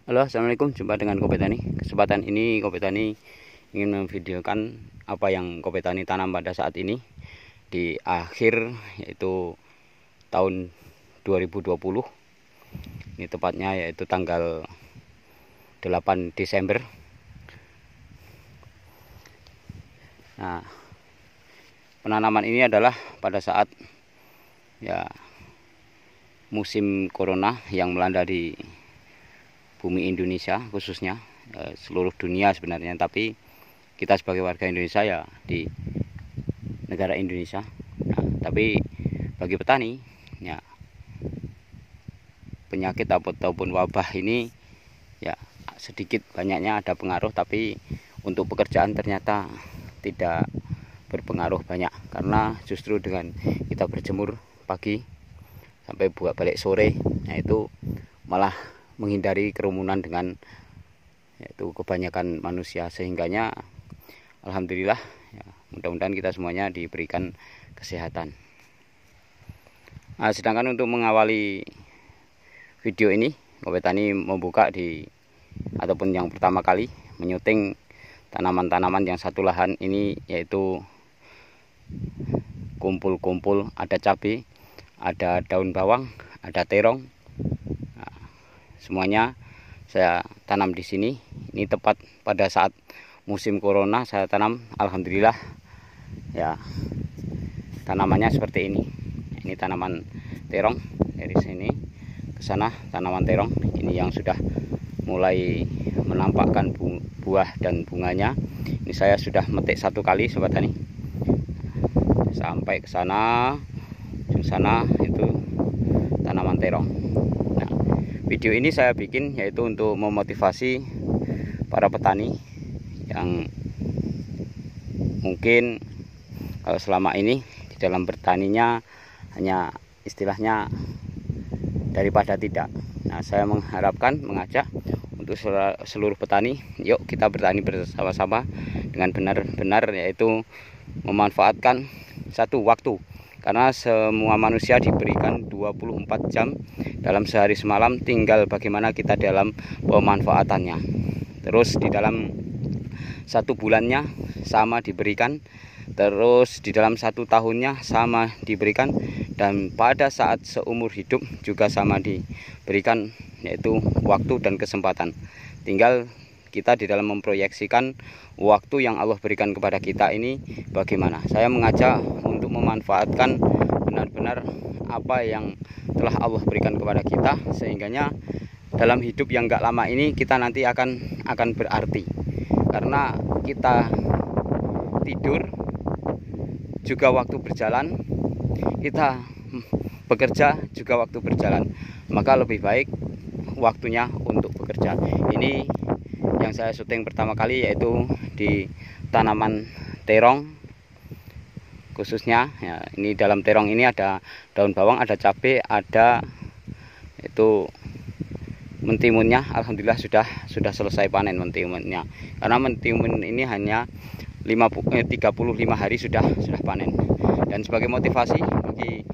Halo, assalamualaikum. Jumpa dengan Kopi Tani. Kesempatan ini Kopi Tani ingin memvideokan apa yang Kopi Tani tanam pada saat ini di akhir, yaitu tahun 2020. Ini tepatnya yaitu tanggal 8 Desember. Nah, penanaman ini adalah pada saat musim corona yang melanda di bumi Indonesia, khususnya seluruh dunia sebenarnya, tapi kita sebagai warga Indonesia ya di negara Indonesia. Nah, tapi bagi petani ya, penyakit ataupun wabah ini ya sedikit banyaknya ada pengaruh, tapi untuk pekerjaan ternyata tidak berpengaruh banyak, karena justru dengan kita berjemur pagi sampai buat balik sore, nah itu malah menghindari kerumunan dengan yaitu kebanyakan manusia, sehingganya alhamdulillah ya, mudah-mudahan kita semuanya diberikan kesehatan. Nah, sedangkan untuk mengawali video ini, Kopi Tani membuka ataupun yang pertama kali menyuting tanaman-tanaman yang satu lahan ini, yaitu kumpul-kumpul, ada cabai, ada daun bawang, ada terong. Nah, semuanya saya tanam di sini. Ini tepat pada saat musim corona saya tanam. Alhamdulillah ya, tanamannya seperti ini. Ini tanaman terong, dari sini ke sana tanaman terong. Ini yang sudah mulai menampakkan buah dan bunganya. Ini saya sudah metik satu kali, sobat tani. Sampai ke sana, ujung sana itu tanaman terong. Nah, video ini saya bikin yaitu untuk memotivasi para petani yang mungkin kalau selama ini di dalam bertaninya hanya istilahnya daripada tidak. Nah, saya mengajak untuk seluruh petani, yuk kita bertani bersama-sama dengan benar-benar, yaitu memanfaatkan satu waktu, karena semua manusia diberikan 24 jam dalam sehari semalam, tinggal bagaimana kita dalam pemanfaatannya. Terus di dalam satu bulannya sama diberikan, terus di dalam satu tahunnya sama diberikan, dan pada saat seumur hidup juga sama diberikan, yaitu waktu dan kesempatan. Tinggal kita di dalam memproyeksikan waktu yang Allah berikan kepada kita ini bagaimana. Saya mengajak untuk memanfaatkan benar-benar apa yang telah Allah berikan kepada kita, sehingganya dalam hidup yang gak lama ini kita nanti akan berarti, karena kita tidur juga waktu berjalan, kita bekerja juga waktu berjalan, maka lebih baik waktunya untuk bekerja. Ini yang saya syuting pertama kali, yaitu di tanaman terong khususnya ya. Ini dalam terong ini ada daun bawang, ada cabai, ada itu mentimunnya. Alhamdulillah sudah selesai panen mentimunnya, karena mentimun ini hanya 35 hari sudah panen. Dan sebagai motivasi bagi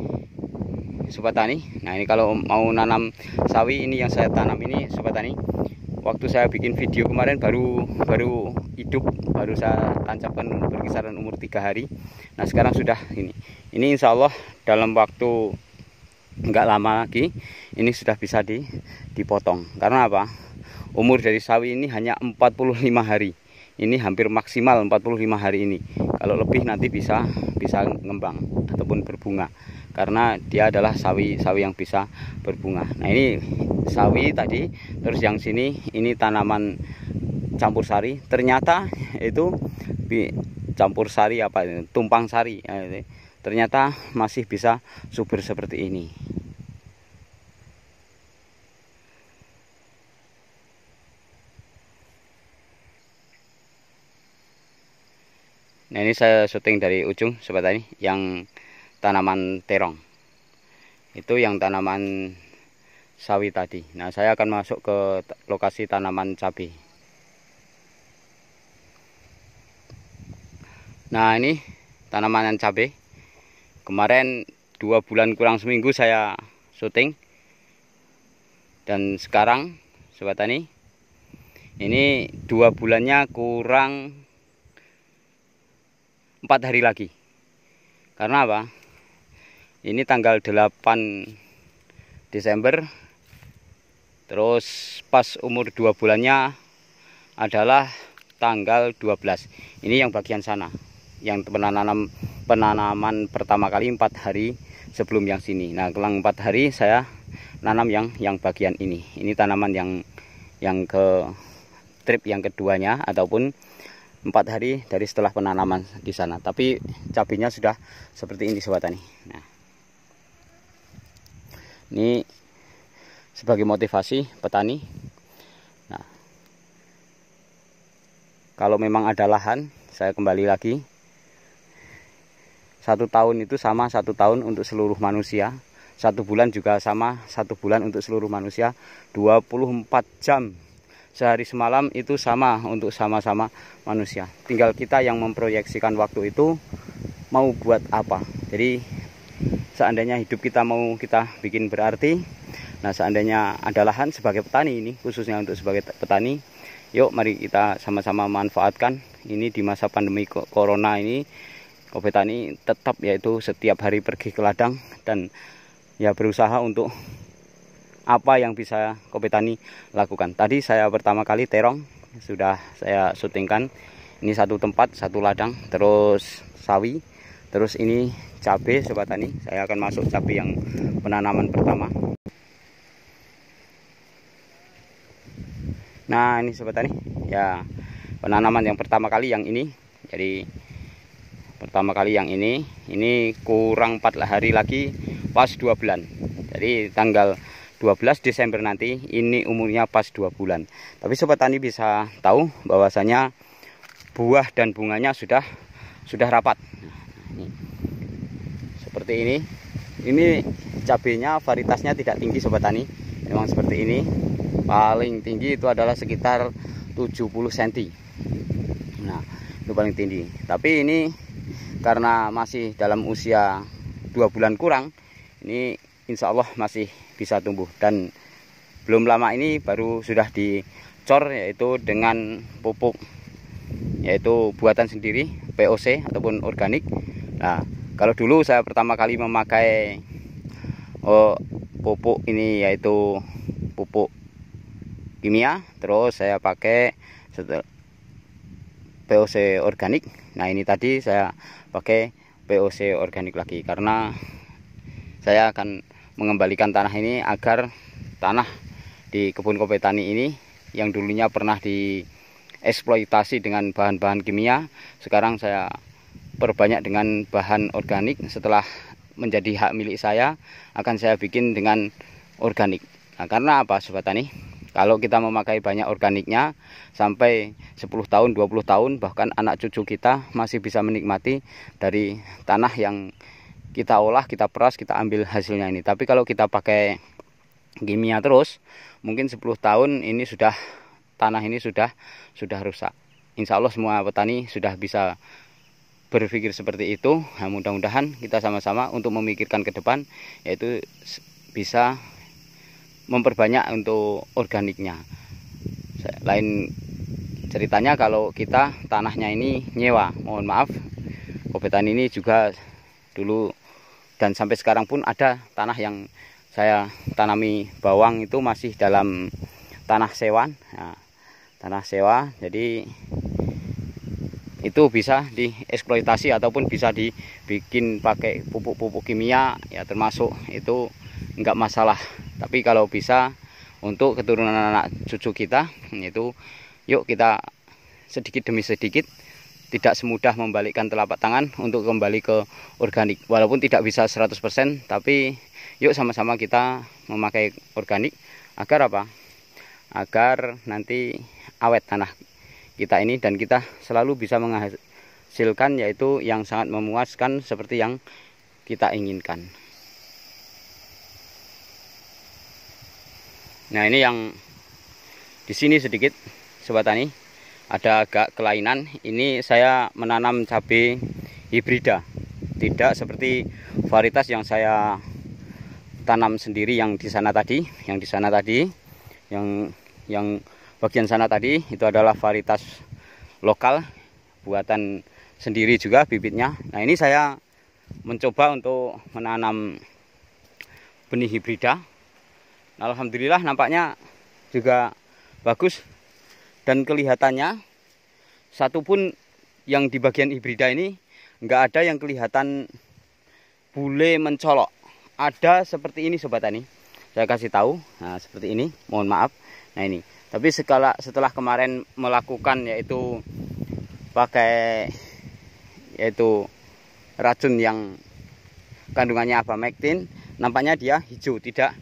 sobat tani, nah ini kalau mau nanam sawi, ini yang saya tanam ini sobat tani, waktu saya bikin video kemarin baru hidup, baru saya tancapkan berkisaran umur 3 hari. Nah, sekarang sudah ini insya Allah dalam waktu enggak lama lagi ini sudah bisa dipotong. Karena apa? Umur dari sawi ini hanya 45 hari. Ini hampir maksimal 45 hari ini. Kalau lebih nanti bisa ngembang ataupun berbunga, karena dia adalah sawi yang bisa berbunga. Nah, ini sawi tadi. Terus yang sini ini tanaman campur sari. Ternyata itu campur sari tumpang sari. Ternyata masih bisa subur seperti ini. Nah, ini saya syuting dari ujung sobat tani, yang tanaman terong. Itu yang tanaman sawi tadi. Nah, saya akan masuk ke lokasi tanaman cabai. Nah, ini tanaman cabai. Kemarin 2 bulan kurang seminggu saya syuting. Dan sekarang sobat tani, Ini 2 bulannya kurang 4 hari lagi. Karena apa? Ini tanggal 8 Desember. Terus pas umur 2 bulannya adalah tanggal 12. Ini yang bagian sana. Yang penanaman pertama kali 4 hari sebelum yang sini. Nah, kelang 4 hari saya nanam yang bagian ini. Ini tanaman yang ke trip yang keduanya ataupun 4 hari dari setelah penanaman di sana. Tapi cabenya sudah seperti ini sobat tani. Nah, ini sebagai motivasi petani. Nah, kalau memang ada lahan, saya kembali lagi. 1 tahun itu sama 1 tahun untuk seluruh manusia. 1 bulan juga sama 1 bulan untuk seluruh manusia. 24 jam sehari semalam itu sama untuk sama-sama manusia. Tinggal kita yang memproyeksikan waktu itu mau buat apa. Jadi seandainya hidup kita mau kita bikin berarti, nah seandainya ada lahan sebagai petani ini, khususnya untuk sebagai petani, yuk mari kita sama-sama manfaatkan ini di masa pandemi corona ini. Kopi Tani tetap yaitu setiap hari pergi ke ladang dan ya berusaha untuk apa yang bisa Kopi Tani lakukan. Tadi saya pertama kali terong sudah saya syutingkan. Ini 1 tempat, 1 ladang, terus sawi, terus ini cabai sobat tani. Saya akan masuk cabai yang penanaman pertama. Nah, ini sobat tani, ya penanaman yang pertama kali yang ini. Jadi pertama kali yang ini kurang 4 hari lagi pas 2 bulan. Jadi tanggal 12 Desember nanti ini umurnya pas 2 bulan. Tapi sobat tani bisa tahu bahwasanya buah dan bunganya sudah rapat. Nah, seperti ini. Ini cabenya varietasnya tidak tinggi sobat tani. Memang seperti ini. Paling tinggi itu adalah sekitar 70 cm. Nah, itu paling tinggi. Tapi ini karena masih dalam usia 2 bulan kurang, ini insya Allah masih bisa tumbuh. Dan belum lama ini baru sudah dicor, yaitu dengan pupuk, yaitu buatan sendiri, POC ataupun organik. Nah, kalau dulu saya pertama kali memakai pupuk ini yaitu pupuk kimia, terus saya pakai POC organik. Nah, ini tadi saya pakai POC organik lagi karena saya akan mengembalikan tanah ini agar tanah di kebun Kopi Tani ini yang dulunya pernah dieksploitasi dengan bahan-bahan kimia, sekarang saya perbanyak dengan bahan organik. Setelah menjadi hak milik saya, akan saya bikin dengan organik. Nah, karena apa sobat tani? Kalau kita memakai banyak organiknya, sampai 10 tahun, 20 tahun, bahkan anak cucu kita masih bisa menikmati dari tanah yang kita olah, kita peras, kita ambil hasilnya ini. Tapi kalau kita pakai kimia terus, mungkin 10 tahun ini tanah ini sudah rusak. Insya Allah semua petani sudah bisa berpikir seperti itu. Nah, mudah-mudahan kita sama-sama untuk memikirkan ke depan, yaitu bisa memperbanyak untuk organiknya. Lain ceritanya kalau kita tanahnya ini nyewa, mohon maaf, Kopi Tani ini juga dulu dan sampai sekarang pun ada tanah yang saya tanami bawang itu masih dalam tanah sewa. Nah, tanah sewa, jadi itu bisa dieksploitasi ataupun bisa dibikin pakai pupuk-pupuk kimia, ya termasuk itu enggak masalah. Tapi kalau bisa untuk keturunan anak cucu kita, itu yuk kita sedikit demi sedikit, tidak semudah membalikkan telapak tangan untuk kembali ke organik. Walaupun tidak bisa 100%, tapi yuk sama-sama kita memakai organik agar apa? Agar nanti awet tanah kita ini dan kita selalu bisa menghasilkan yaitu yang sangat memuaskan seperti yang kita inginkan. Nah, ini yang di sini sedikit sobat tani ada agak kelainan. Ini saya menanam cabai hibrida, tidak seperti varietas yang saya tanam sendiri yang di sana tadi, yang bagian sana tadi itu adalah varietas lokal buatan sendiri juga bibitnya. Nah, ini saya mencoba untuk menanam benih hibrida. Alhamdulillah nampaknya juga bagus, dan kelihatannya satu pun yang di bagian hibrida ini nggak ada yang kelihatan bule mencolok. Ada seperti ini sobat tani, saya kasih tahu. Nah, seperti ini, mohon maaf. Nah, ini tapi setelah kemarin melakukan yaitu pakai yaitu racun yang kandungannya abamectin, nampaknya dia hijau, tidak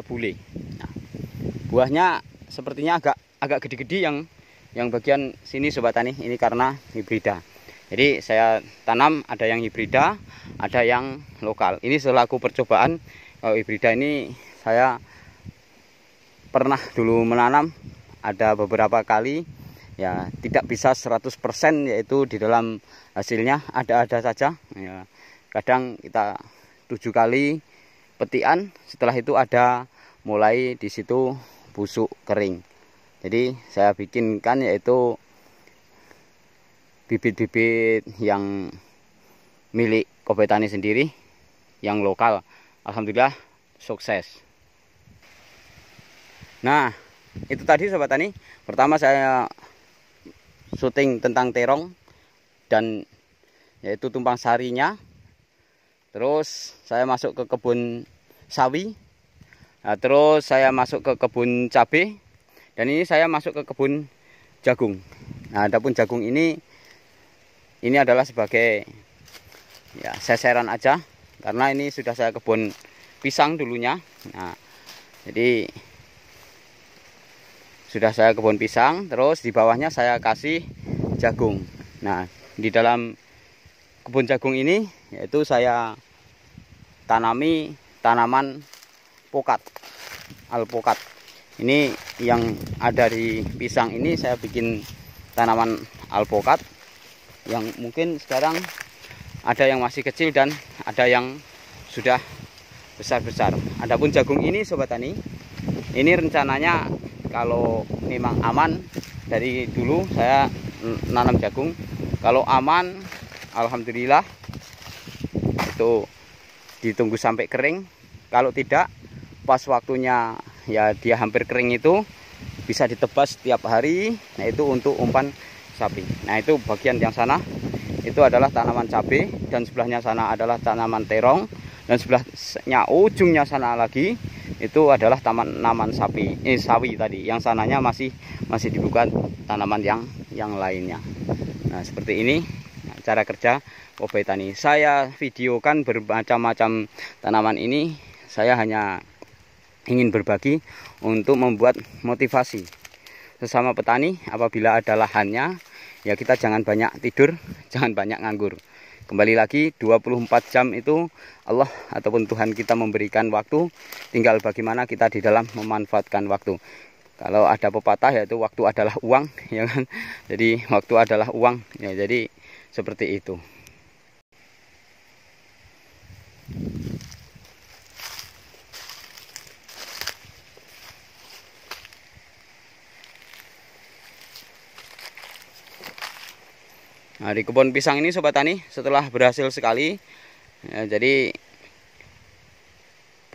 bule. Nah, buahnya sepertinya agak gede-gede yang bagian sini sobat tani, ini karena hibrida. Jadi saya tanam ada yang hibrida, ada yang lokal. Ini selaku percobaan. Kalau hibrida ini saya pernah dulu menanam ada beberapa kali, ya tidak bisa 100% yaitu di dalam hasilnya ada-ada saja. Ya, kadang kita 7 kali petikan, setelah itu ada mulai di situ busuk kering. Jadi saya bikinkan yaitu bibit-bibit yang milik Kobe Tani sendiri, yang lokal. Alhamdulillah sukses. Nah, itu tadi sobat tani, pertama saya syuting tentang terong dan yaitu tumpang sarinya. Terus saya masuk ke kebun sawi. Nah, terus saya masuk ke kebun cabai, dan ini saya masuk ke kebun jagung. Nah, adapun jagung ini adalah sebagai ya seseran aja, karena ini sudah saya kebun pisang dulunya. Nah, jadi sudah saya kebun pisang, terus di bawahnya saya kasih jagung. Nah, di dalam kebun jagung ini yaitu saya tanami tanaman pokat, alpokat. Ini yang ada di pisang ini saya bikin tanaman alpokat, yang mungkin sekarang ada yang masih kecil dan ada yang sudah besar-besar. Adapun jagung ini sobat tani, ini rencananya kalau memang aman, dari dulu saya nanam jagung, kalau aman alhamdulillah itu ditunggu sampai kering. Kalau tidak, pas waktunya ya dia hampir kering itu bisa ditebas setiap hari. Nah, itu untuk umpan sapi. Nah, itu bagian yang sana itu adalah tanaman cabai, dan sebelahnya sana adalah tanaman terong, dan sebelahnya ujungnya sana lagi itu adalah tanaman sawi tadi. Yang sananya masih dibuka tanaman yang lainnya. Nah, seperti ini cara kerja Kobe Tani. Saya videokan bermacam-macam tanaman ini, saya hanya ingin berbagi untuk membuat motivasi sesama petani. Apabila ada lahannya, ya kita jangan banyak tidur, jangan banyak nganggur. Kembali lagi, 24 jam itu Allah ataupun Tuhan kita memberikan waktu, tinggal bagaimana kita di dalam memanfaatkan waktu. Kalau ada pepatah yaitu waktu adalah uang, ya kan? Jadi waktu adalah uang, ya, jadi seperti itu. Nah, di kebun pisang ini sobat tani, setelah berhasil sekali, ya, jadi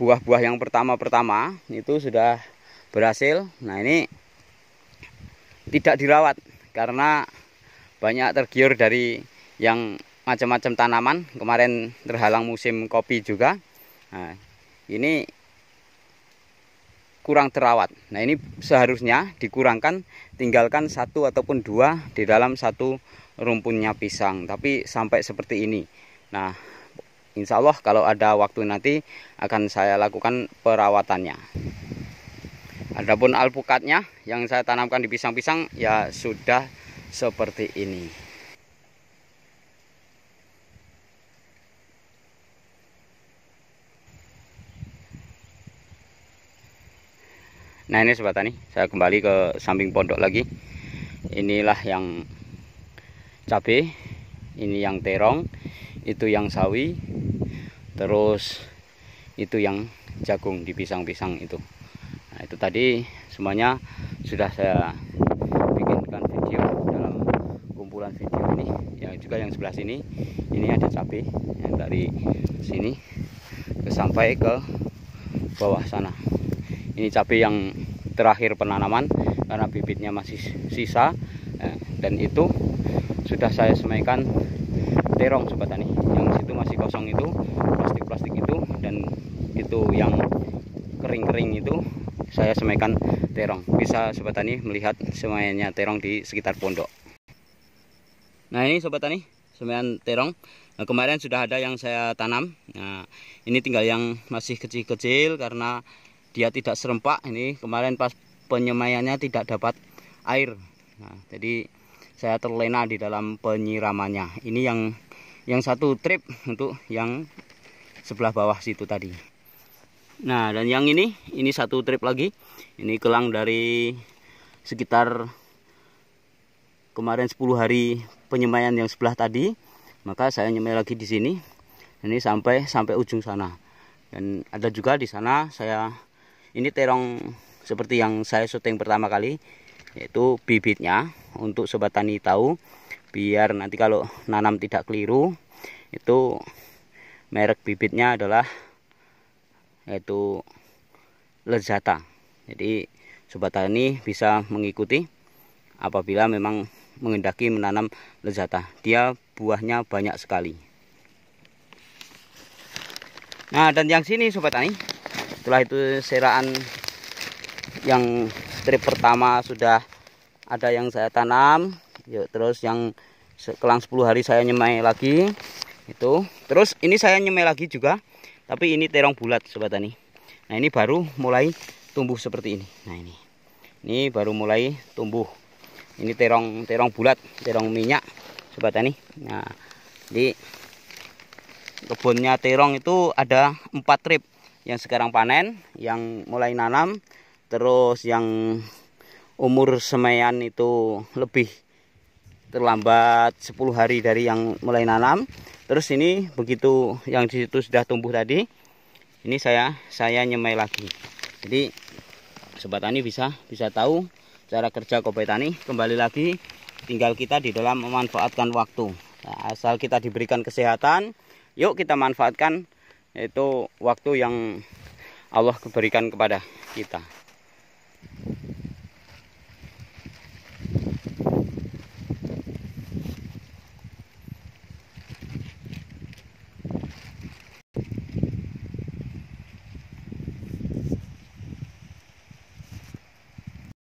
buah-buah yang pertama itu sudah berhasil. Nah, ini tidak dirawat karena banyak tergiur dari yang macam-macam tanaman. Kemarin terhalang musim kopi juga. Nah, ini kurang terawat. Nah, ini seharusnya dikurangkan, tinggalkan 1 ataupun 2 di dalam satu rumpunnya pisang, tapi sampai seperti ini. Nah, insya Allah kalau ada waktu nanti akan saya lakukan perawatannya. Adapun alpukatnya yang saya tanamkan di pisang-pisang ya sudah seperti ini. Nah, ini sobat tani, saya kembali ke samping pondok lagi. Inilah yang cabai, ini yang terong, itu yang sawi, terus itu yang jagung di pisang-pisang itu. Nah, itu tadi semuanya sudah saya bikinkan video dalam kumpulan video ini. Yang juga yang sebelah sini, ini ada cabai yang dari sini sampai ke bawah sana. Ini cabai yang terakhir penanaman karena bibitnya masih sisa, dan itu sudah saya semaikan terong Sobat Tani. Yang situ masih kosong itu plastik-plastik itu, dan itu yang kering-kering itu saya semaikan terong. Bisa Sobat Tani melihat semaiannya terong di sekitar pondok. Nah, ini Sobat Tani, semaian terong. Nah, kemarin sudah ada yang saya tanam. Nah, ini tinggal yang masih kecil-kecil karena dia tidak serempak. Ini kemarin pas penyemaiannya tidak dapat air. Nah, jadi saya terlena di dalam penyiramannya. Ini yang satu trip untuk yang sebelah bawah situ tadi. Nah, dan yang ini satu trip lagi. Ini kelang dari sekitar kemarin 10 hari penyemaian yang sebelah tadi. Maka saya nyemai lagi di sini. Ini sampai ujung sana. Dan ada juga di sana ini terong seperti yang saya syuting pertama kali, yaitu bibitnya untuk Sobat Tani tahu, biar nanti kalau nanam tidak keliru. Itu merek bibitnya adalah yaitu Lezata. Jadi Sobat Tani bisa mengikuti apabila memang mengendaki menanam Lezata. Dia buahnya banyak sekali. Nah, dan yang sini Sobat Tani, setelah itu seraan yang trip pertama sudah ada yang saya tanam. Yuk, terus yang kelang 10 hari saya nyemai lagi. Itu. Terus ini saya nyemai lagi juga, tapi ini terong bulat Sobat Tani. Nah, ini baru mulai tumbuh seperti ini. Nah, ini baru mulai tumbuh. Ini terong bulat, terong minyak Sobat Tani. Nah, di kebunnya terong itu ada 4 trip. Yang sekarang panen, yang mulai nanam, terus yang umur semaian itu lebih terlambat 10 hari dari yang mulai nanam. Terus ini begitu yang di situ sudah tumbuh tadi, ini saya nyemai lagi. Jadi Sobat Tani bisa tahu cara kerja Kopai Tani. Kembali lagi, tinggal kita di dalam memanfaatkan waktu. Nah, asal kita diberikan kesehatan, yuk kita manfaatkan itu waktu yang Allah berikan kepada kita.